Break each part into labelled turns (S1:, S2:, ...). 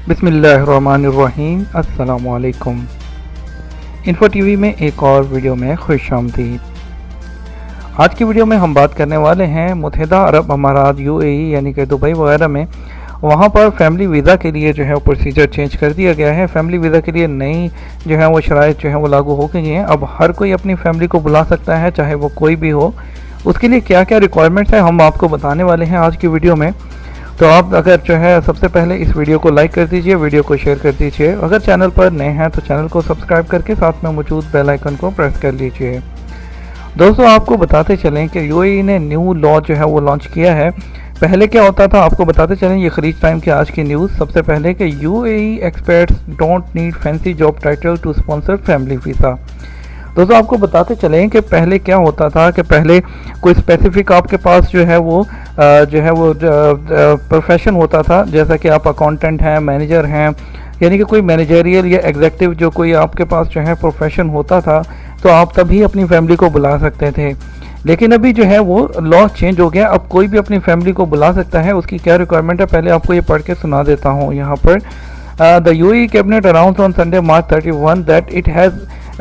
S1: बिस्मिल्लाहिर्रहमानिर्रहीम। अस्सलाम वालेकुम। इन्फो टीवी में एक और वीडियो में खुशामदीद। आज की वीडियो में हम बात करने वाले हैं मुत्तहिदा अरब अमारात UAE यानी कि दुबई वगैरह में, वहाँ पर फैमिली वीज़ा के लिए जो है वो प्रोसीजर चेंज कर दिया गया है। फैमिली वीज़ा के लिए नई जो है वो शराइत जो है वो लागू हो गई हैं। अब हर कोई अपनी फैमिली को बुला सकता है, चाहे वो कोई भी हो। उसके लिए क्या क्या रिक्वायरमेंट्स है हम आपको बताने वाले हैं आज की वीडियो में। तो आप अगर जो है सबसे पहले इस वीडियो को लाइक कर दीजिए, वीडियो को शेयर कर दीजिए। अगर चैनल पर नए हैं तो चैनल को सब्सक्राइब करके साथ में मौजूद बेल आइकन को प्रेस कर लीजिए। दोस्तों, आपको बताते चलें कि UAE ने न्यू लॉ जो है वो लॉन्च किया है। पहले क्या होता था आपको बताते चलें, ये खरीद टाइम की आज की न्यूज़। सबसे पहले कि UAE experts don't need fancy job title to sponsor family visa. दोस्तों, आपको बताते चलें कि पहले क्या होता था कि पहले कोई स्पेसिफिक आपके पास जो है वो प्रोफेशन होता था, जैसा कि आप अकाउंटेंट हैं, मैनेजर हैं, यानी कि कोई मैनेजरियल या एग्जीक्यूटिव जो कोई आपके पास जो है प्रोफेशन होता था, तो आप तभी अपनी फैमिली को बुला सकते थे। लेकिन अभी जो है वो लॉ चेंज हो गया, अब कोई भी अपनी फैमिली को बुला सकता है। उसकी क्या रिक्वायरमेंट है पहले आपको ये पढ़ के सुना देता हूँ यहाँ पर। The UAE cabinet announce on Sunday March 31 that it has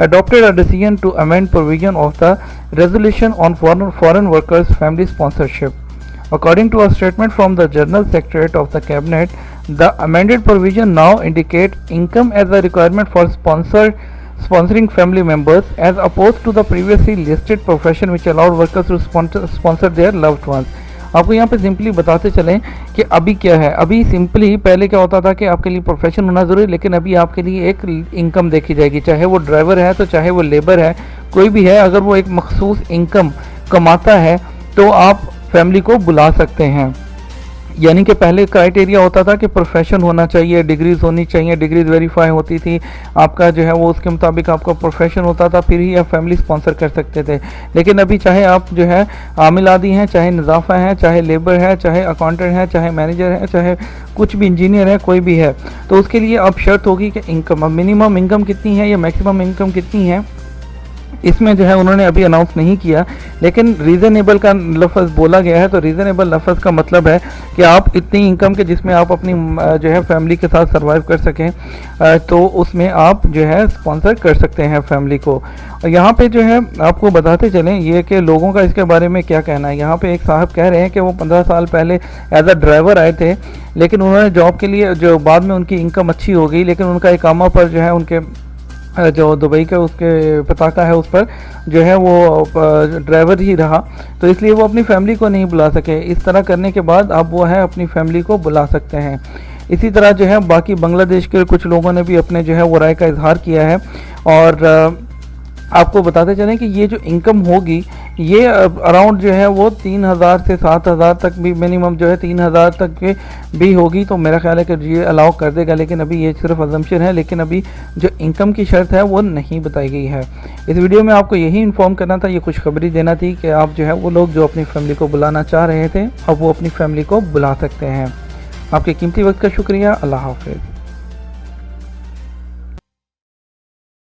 S1: adopted a decision to amend provision of the resolution on foreign workers family sponsorship. According to a statement from the General Secretariat of the Cabinet, the amended provision now indicate income as a requirement for sponsoring family members, as opposed to the previously listed profession which allowed workers to sponsor their loved ones. आपको यहाँ पे simply बताते चलें कि अभी क्या है। अभी सिंपली पहले क्या होता था कि आपके लिए प्रोफेशन होना ज़रूरी, लेकिन अभी आपके लिए एक इनकम देखी जाएगी, चाहे वो ड्राइवर है तो चाहे वो लेबर है, कोई भी है। अगर वो एक मखसूस इनकम कमाता है तो आप फैमिली को बुला सकते हैं। यानी कि पहले क्राइटेरिया होता था कि प्रोफेशन होना चाहिए, डिग्रीज़ होनी चाहिए, डिग्रीज़ वेरीफाई होती थी, आपका जो है वो उसके मुताबिक आपका प्रोफेशन होता था, फिर ही आप फैमिली स्पॉन्सर कर सकते थे। लेकिन अभी चाहे आप जो है आमिल आदि हैं, चाहे नज़ाफ़ा हैं, चाहे लेबर है, चाहे अकाउंटेंट है, चाहे मैनेजर है, चाहे कुछ भी इंजीनियर है, कोई भी है, तो उसके लिए अब शर्त होगी कि इनकम, अब मिनिमम इनकम कितनी है या मैक्सिमम इनकम कितनी है, इसमें जो है उन्होंने अभी अनाउंस नहीं किया। लेकिन रीज़नेबल का लफ्ज़ बोला गया है, तो रीज़नेबल लफ्ज़ का मतलब है कि आप इतनी इनकम के जिसमें आप अपनी जो है फैमिली के साथ सर्वाइव कर सकें, तो उसमें आप जो है स्पॉन्सर कर सकते हैं फैमिली को। और यहाँ पे जो है आपको बताते चलें ये कि लोगों का इसके बारे में क्या कहना है। यहाँ पे एक साहब कह रहे हैं कि वो 15 साल पहले एज अ ड्राइवर आए थे, लेकिन उन्होंने जॉब के लिए जो बाद में उनकी इनकम अच्छी हो गई, लेकिन उनका इकामा पर जो है उनके जो दुबई का उसके पताका है उस पर जो है वो ड्राइवर ही रहा, तो इसलिए वो अपनी फैमिली को नहीं बुला सके। इस तरह करने के बाद अब वो है अपनी फैमिली को बुला सकते हैं। इसी तरह जो है बाकी बांग्लादेश के कुछ लोगों ने भी अपने जो है वो राय का इजहार किया है। और आपको बताते चलें कि ये जो इनकम होगी ये अराउंड जो है वो 3000 से 7000 तक भी, मिनिमम जो है 3000 तक के भी होगी। तो मेरा ख्याल है कि ये अलाउ कर देगा, लेकिन अभी ये सिर्फ अजम्पशन है, लेकिन अभी जो इनकम की शर्त है वो नहीं बताई गई है। इस वीडियो में आपको यही इन्फॉर्म करना था, ये खुशखबरी देना थी कि आप जो है वो लोग जो अपनी फैमिली को बुलाना चाह रहे थे, अब वो अपनी फैमिली को बुला सकते हैं। आपके कीमती वक्त का शुक्रिया। अल्लाह हाफ़िज़।